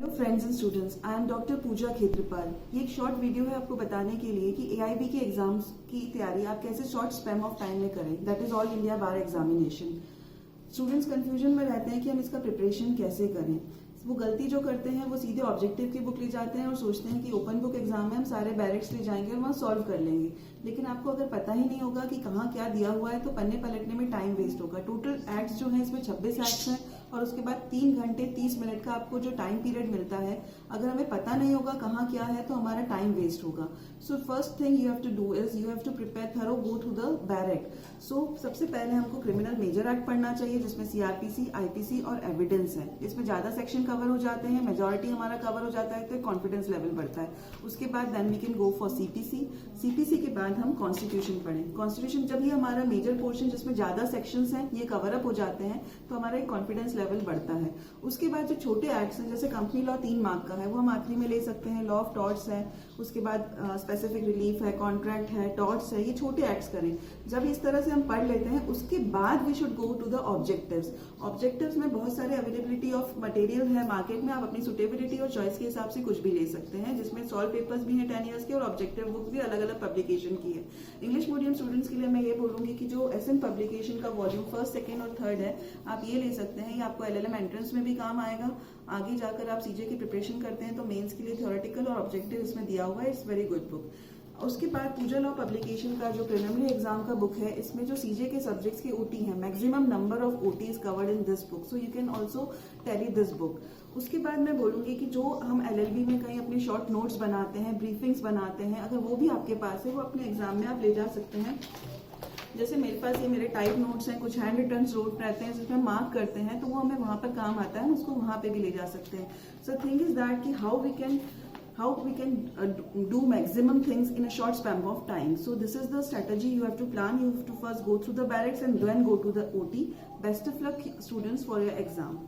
Hello friends and students, I am doctor Pooja Khetrapal. ये एक short video है आपको बताने के लिए कि एआईबी के एग्जाम्स की तैयारी आप कैसे शॉर्ट स्पैम ऑफ टाइम में करें। That is all India bar examination. Students confusion में रहते हैं कि हम इसका प्रिपरेशन कैसे करें। वो गलती जो करते हैं वो सीधे ऑब्जेक्टिव की बुक ले जाते हैं और सोचते हैं कि ओपन बुक एग्जाम में हम सारे बैरिक्स ले जाएंगे और वहाँ सॉल्व कर लेंगे। लेकिन आपको अगर पता ही नहीं होगा कि कहाँ क्या दिया हुआ है तो पन्ने पलटने में टाइम वेस्ट होगा। टोटल एक्ट्स जो है इसमें 26 एक्ट्स हैं और उसके बाद 3 घंटे 30 मिनट का आपको जो टाइम पीरियड मिलता है, अगर हमें पता नहीं होगा कहाँ क्या है तो हमारा टाइम वेस्ट होगा। So first thing you have to do is you have to prepare thorough go through the barrack. So सबसे पहले हमको क्रिमिनल मेजर एक्ट पढ़ना चाहिए जिसमें सीआरपीसी, आईपीसी और एविडेंस है। इसमें ज्यादा सेक्शन कवर हो जाते हैं, मेजोरिटी हमारा कवर हो जाता है तो कॉन्फिडेंस लेवल बढ़ता है। उसके बाद then we can go for CPC. CPC के बाद हम कॉन्स्टिट्यूशन पढ़ें। कॉन्स्टिट्यूशन जब ही हमारा मेजर पोर्शन जिसमें ज्यादा सेक्शंस हैं ये कवर अप हो जाते हैं तो हमारा एक कॉन्फिडेंस लेवल बढ़ता है। उसके बाद जो छोटे एक्ट्स हैं जैसे कंपनी लॉ 3 मार्क का है वो हम आखिरी में ले सकते हैं। लॉ ऑफ टॉर्ट्स है, उसके बाद स्पेसिफिक रिलीफ है, कॉन्ट्रैक्ट है, टॉर्ट्स है, ये छोटे एक्ट्स करें। जब इस तरह से हम पढ़ लेते हैं उसके बाद we should go to the objectives. Objectives में बहुत सारे अवेलेबिलिटी ऑफ मटेरियल है मार्केट में, आप अपनी सुटेबिलिटी और चॉइस के हिसाब से कुछ भी ले सकते हैं, जिसमें सॉल्व पेपर्स भी हैं 10 ईयर्स के और ऑब्जेक्टिव बुक भी अलग अलग पब्लिकेशन की है। इंग्लिश मीडियम स्टूडेंट्स के लिए मैं ये बोलूंगी कि जो एसएन पब्लिकेशन का वॉल्यूम 1, 2 और 3 है आप ये ले सकते हैं। ये आपको एलएलएम एंट्रेंस में भी काम आएगा। आगे जाकर आप सीजे की प्रिपरेशन करते हैं तो मेंस के लिए थ्योरेटिकल और ऑब्जेक्टिव इसमें दिया हुआ है। It's very good book. उसके बाद पूजा लॉ पब्लिकेशन का जो प्रिलिमिनरी एग्जाम का बुक है इसमें जो सीजे के सब्जेक्ट्स के ओटी हैं, maximum number of OT is covered in this book, so you can also tally this book. उसके बाद मैं बोलूंगी कि जो हम एलएलबी में कहीं अपने शॉर्ट नोट्स बनाते हैं, ब्रीफिंग्स बनाते हैं, अगर वो भी आपके पास है वो अपने एग्जाम में आप ले जा सकते हैं। जैसे मेरे पास ये मेरे टाइप नोट्स हैं, कुछ हैंड रिटन नोट रहते हैं जिसमें मार्क करते हैं तो वो हमें वहां पर काम आता है, हम उसको वहां पे भी ले जा सकते हैं। सो थिंग इज दैट कि how we can do maximum things in a short span of time. So this is the strategy you have to plan. You have to first go through the barracks and then go to the OT. Best of luck students for your exam.